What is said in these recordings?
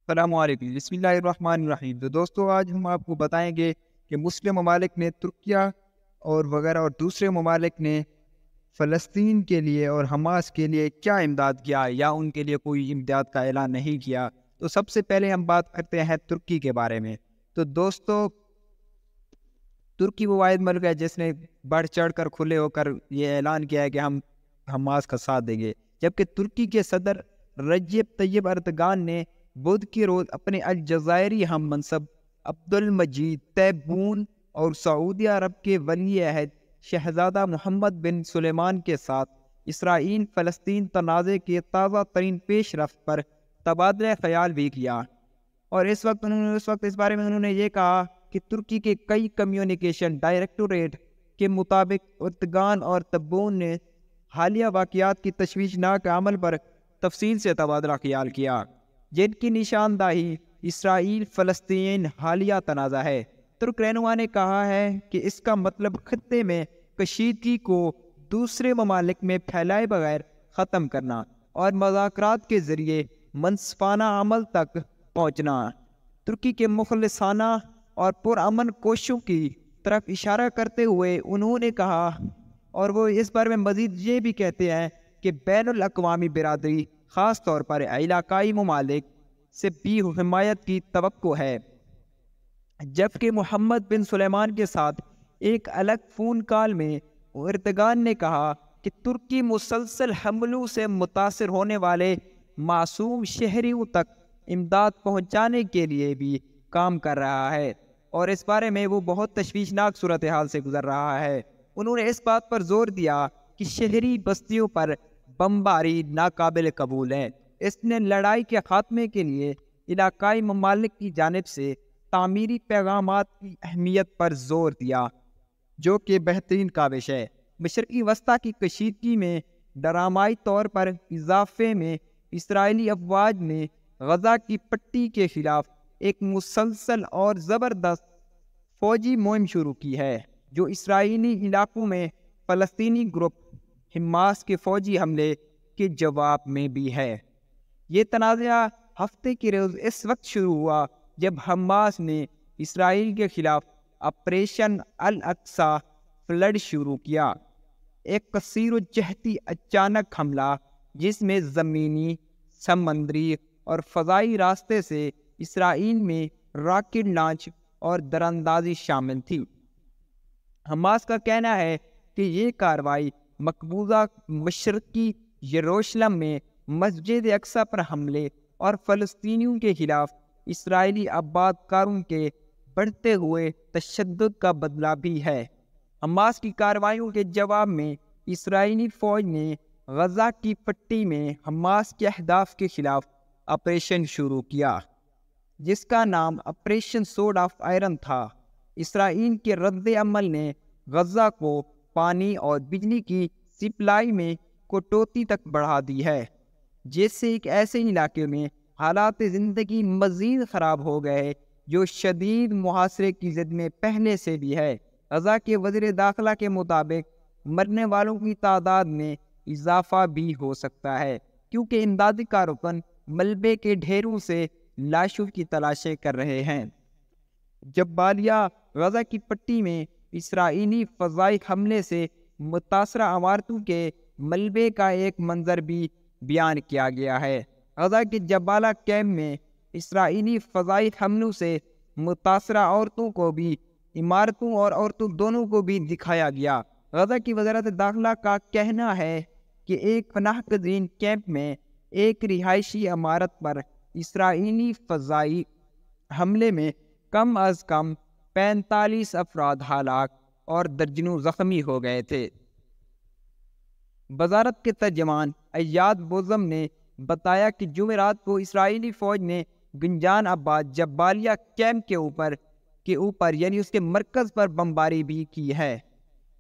السلام علیکم، بسم اللہ الرحمن الرحیم۔ تو دوستو، آج ہم آپ کو بتائیں گے کہ مسلم ممالک نے ترکیہ اور وغیرہ اور دوسرے ممالک نے فلسطین کے لیے اور حماس کے لیے کیا امداد کیا یا ان کے لیے کوئی امداد کا اعلان نہیں کیا۔ تو سب سے پہلے ہم بات کرتے ہیں ترکی کے بارے میں۔ تو دوستو، ترکی وہ واحد ملک ہے جس نے بڑھ چڑھ کر کھلے ہو کر یہ اعلان کیا ہے کہ ہم حماس کا ساتھ دیں گے، جبکہ ترکی کے صدر رجب طیب اردگان نے بدھ کے روز اپنے الجزائری ہم منصب عبد المجید تیبون اور سعودی عرب کے ولی عہد شہزادہ محمد بن سلیمان کے ساتھ اسرائیل فلسطین تنازع کے تازہ ترین پیش رفت پر تبادلہ خیال بھی کیا۔ اور اس وقت اس بارے میں انہوں نے یہ کہا کہ ترکی کے کئی کمیونیکیشن ڈائریکٹوریٹ کے مطابق اردگان اور تبون نے حالیہ واقعات کی تشویشناک عمل پر تفصیل سے تبادلہ خیال کیا، جن کی نشاندہی اسرائیل فلسطین حالیہ تنازع ہے۔ ترک رہنما نے کہا ہے کہ اس کا مطلب خطے میں کشیدگی کو دوسرے ممالک میں پھیلائے بغیر ختم کرنا اور مذاکرات کے ذریعے منصفانہ عمل تک پہنچنا۔ ترکی کے مخلصانہ اور پرامن کوششوں کی طرف اشارہ کرتے ہوئے انہوں نے کہا، اور وہ اس بارے میں مزید یہ بھی کہتے ہیں کہ بین الاقوامی برادری خاص طور پر علاقائی ممالک سے بھی حمایت کی توقع ہے۔ جبکہ محمد بن سلیمان کے ساتھ ایک الگ فون کال میں اردگان نے کہا کہ ترکی مسلسل حملوں سے متاثر ہونے والے معصوم شہریوں تک امداد پہنچانے کے لیے بھی کام کر رہا ہے، اور اس بارے میں وہ بہت تشویشناک صورتحال سے گزر رہا ہے۔ انہوں نے اس بات پر زور دیا کہ شہری بستیوں پر بمباری ناقابل قبول ہے۔ اس نے لڑائی کے خاتمے کے لیے علاقائی ممالک کی جانب سے تعمیری پیغامات کی اہمیت پر زور دیا، جو کہ بہترین کاوش ہے۔ مشرقی وسطی کی کشیدگی میں ڈرامائی طور پر اضافے میں اسرائیلی افواج نے غزہ کی پٹی کے خلاف ایک مسلسل اور زبردست فوجی مہم شروع کی ہے، جو اسرائیلی علاقوں میں فلسطینی گروپ حماس کے فوجی حملے کے جواب میں بھی ہے۔ یہ تنازع ہفتے کے روز اس وقت شروع ہوا جب حماس نے اسرائیل کے خلاف آپریشن الاقصی فلڈ شروع کیا، ایک کثیر و جہتی اچانک حملہ جس میں زمینی، سمندری اور فضائی راستے سے اسرائیل میں راکٹ لانچ اور دراندازی شامل تھی۔ حماس کا کہنا ہے کہ یہ کارروائی مقبوضہ مشرقی یروشلم میں مسجد اقصی پر حملے اور فلسطینیوں کے خلاف اسرائیلی آباد کاروں کے بڑھتے ہوئے تشدد کا بدلہ بھی ہے۔ حماس کی کارروائیوں کے جواب میں اسرائیلی فوج نے غزہ کی پٹی میں حماس کے اہداف کے خلاف آپریشن شروع کیا، جس کا نام آپریشن سورڈ آف آئرن تھا۔ اسرائیل کے رد عمل نے غزہ کو پانی اور بجلی کی سپلائی میں کٹوتی تک بڑھا دی ہے، جس سے ایک ایسے علاقے میں حالات زندگی مزید خراب ہو گئے جو شدید محاصرے کی زد میں پہلے سے بھی ہے۔ غزہ کے وزیر داخلہ کے مطابق مرنے والوں کی تعداد میں اضافہ بھی ہو سکتا ہے، کیونکہ امدادی کارکن ملبے کے ڈھیروں سے لاشوں کی تلاشیں کر رہے ہیں۔ جبالیہ غزہ کی پٹی میں اسرائیلی فضائی حملے سے متاثرہ عمارتوں کے ملبے کا ایک منظر بھی بیان کیا گیا ہے۔ غزہ کے جبالہ کیمپ میں اسرائیلی فضائی حملوں سے متاثرہ عورتوں کو بھی، عمارتوں اور عورتوں دونوں کو بھی دکھایا گیا۔ غزہ کی وزارت داخلہ کا کہنا ہے کہ ایک پناہ گزین کیمپ میں ایک رہائشی عمارت پر اسرائیلی فضائی حملے میں کم از کم 45 افراد ہلاک اور درجنوں زخمی ہو گئے تھے۔ وزارت کے ترجمان ایاد بوزم نے بتایا کہ جمعرات کو اسرائیلی فوج نے گنجان آباد جبالیہ کیمپ کے اوپر یعنی اس کے مرکز پر بمباری بھی کی ہے۔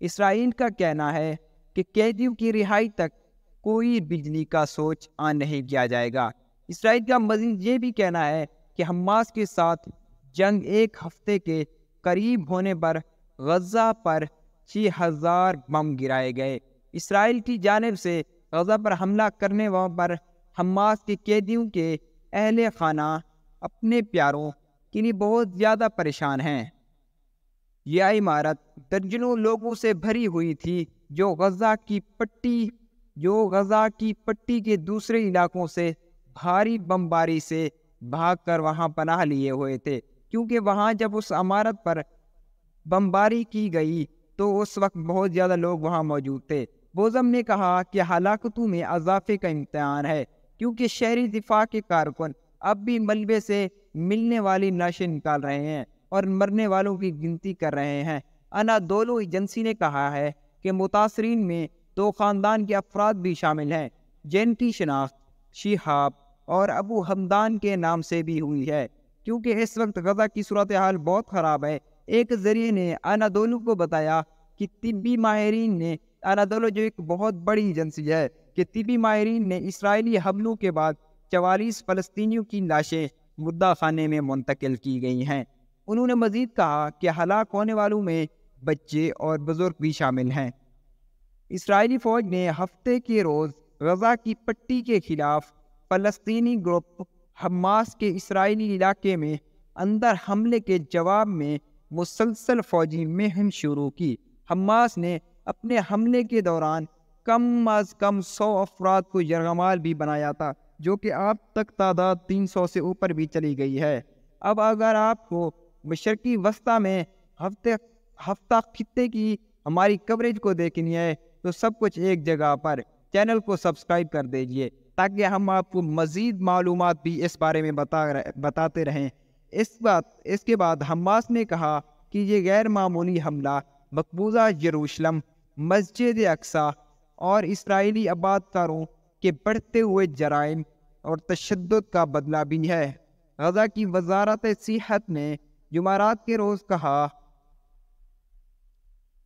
اسرائیل کا کہنا ہے کہ قیدیوں کی رہائی تک کوئی بجلی کا سوئچ آن نہیں کیا جائے گا۔ اسرائیل کا مزید یہ بھی کہنا ہے کہ حماس کے ساتھ جنگ ایک ہفتے کے قریب ہونے پر غزہ پر 6000 بم گرائے گئے۔ اسرائیل کی جانب سے غزہ پر حملہ کرنے پر حماس کے قیدیوں کے اہل خانہ اپنے پیاروں کے لیے بہت زیادہ پریشان ہیں۔ یہ عمارت درجنوں لوگوں سے بھری ہوئی تھی جو غزہ کی پٹی کے دوسرے علاقوں سے بھاری بمباری سے بھاگ کر وہاں پناہ لیے ہوئے تھے، کیونکہ وہاں جب اس عمارت پر بمباری کی گئی تو اس وقت بہت زیادہ لوگ وہاں موجود تھے۔ بوزم نے کہا کہ ہلاکتوں میں اضافے کا امکان ہے، کیونکہ شہری دفاع کے کارکن اب بھی ملبے سے ملنے والی لاشیں نکال رہے ہیں اور مرنے والوں کی گنتی کر رہے ہیں۔ انادولو ایجنسی نے کہا ہے کہ متاثرین میں 2 خاندان کے افراد بھی شامل ہیں، جن کی شناخت شہاب اور ابو حمدان کے نام سے بھی ہوئی ہے، کیونکہ اس وقت غزہ کی صورتحال بہت خراب ہے۔ ایک ذریعے نے انادولو کو بتایا کہ طبی ماہرین نے انادولو جو ایک بہت بڑی ایجنسی ہے کہ طبی ماہرین نے اسرائیلی حملوں کے بعد 44 فلسطینیوں کی لاشیں مردہ خانے میں منتقل کی گئی ہیں۔ انہوں نے مزید کہا کہ ہلاک ہونے والوں میں بچے اور بزرگ بھی شامل ہیں۔ اسرائیلی فوج نے ہفتے کے روز غزہ کی پٹی کے خلاف فلسطینی گروپ حماس کے اسرائیلی علاقے میں اندر حملے کے جواب میں مسلسل فوجی مہم شروع کی۔ حماس نے اپنے حملے کے دوران کم از کم 100 افراد کو یرغمال بھی بنایا تھا، جو کہ اب تک تعداد 300 سے اوپر بھی چلی گئی ہے۔ اب اگر آپ کو مشرقی وسطی میں ہفتہ خطے کی ہماری کوریج کو دیکھنی ہے تو سب کچھ ایک جگہ پر، چینل کو سبسکرائب کر دیجئے تاکہ ہم آپ کو مزید معلومات بھی اس بارے میں بتاتے رہیں۔ اس کے بعد حماس نے کہا کہ یہ غیر معمولی حملہ مقبوضہ یروشلم، مسجد اقصی اور اسرائیلی آباد کاروں کے بڑھتے ہوئے جرائم اور تشدد کا بدلہ بھی ہے۔ غزہ کی وزارت صحت نے جمعرات کے روز کہا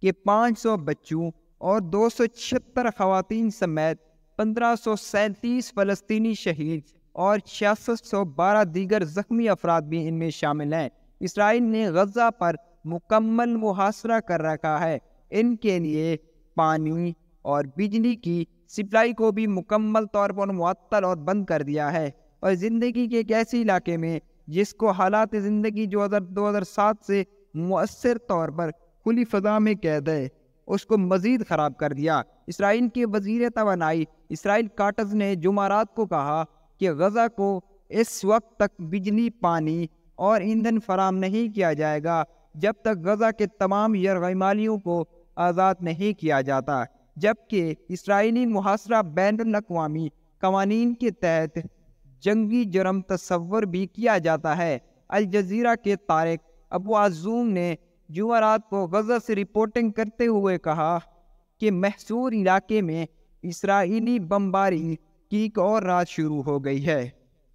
کہ 500 بچوں اور 276 خواتین سمیت 1537 فلسطینی شہید اور 6612 دیگر زخمی افراد بھی ان میں شامل ہیں۔ اسرائیل نے غزہ پر مکمل محاصرہ کر رکھا ہے، ان کے لیے پانی اور بجلی کی سپلائی کو بھی مکمل طور پر معطل اور بند کر دیا ہے، اور زندگی کے ایک ایسے علاقے میں جس کو حالات زندگی 2007 سے مؤثر طور پر کھلی فضا میں قید ہے، اس کو مزید خراب کر دیا۔ اسرائیل کے وزیر توانائی اسرائیل کاٹز نے جمعرات کو کہا کہ غزہ کو اس وقت تک بجلی، پانی اور ایندھن فراہم نہیں کیا جائے گا جب تک غزہ کے تمام یرغمالیوں کو آزاد نہیں کیا جاتا، جبکہ اسرائیلی محاصرہ بین الاقوامی قوانین کے تحت جنگی جرم تصور بھی کیا جاتا ہے۔ الجزیرہ کے طارق ابو عزوم نے جمعرات کو غزہ سے رپورٹنگ کرتے ہوئے کہا کہ محصور علاقے میں اسرائیلی بمباری کی ایک اور رات شروع ہو گئی ہے۔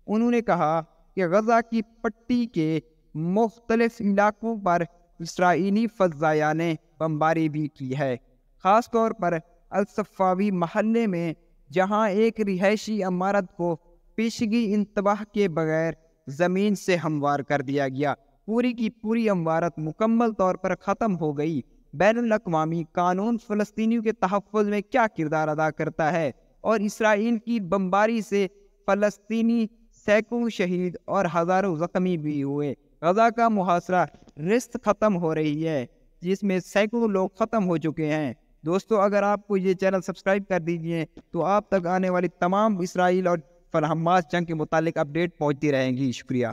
انہوں نے کہا کہ غزہ کی پٹی کے مختلف علاقوں پر اسرائیلی فضائیہ نے بمباری بھی کی ہے، خاص طور پر الصفاوی محلے میں، جہاں ایک رہائشی عمارت کو پیشگی انتباہ کے بغیر زمین سے ہموار کر دیا گیا۔ پوری کی پوری عمارت مکمل طور پر ختم ہو گئی۔ بین الاقوامی قانون فلسطینیوں کے تحفظ میں کیا کردار ادا کرتا ہے، اور اسرائیل کی بمباری سے فلسطینی سینکڑوں شہید اور ہزاروں زخمی بھی ہوئے۔ غزہ کا محاصرہ رست ختم ہو رہی ہے، جس میں سینکڑوں لوگ ختم ہو چکے ہیں۔ دوستو، اگر آپ کو یہ چینل سبسکرائب کر دیجئے تو آپ تک آنے والی تمام اسرائیل اور حماس جنگ کے متعلق اپڈیٹ پہنچتی رہیں گی۔ شکریہ۔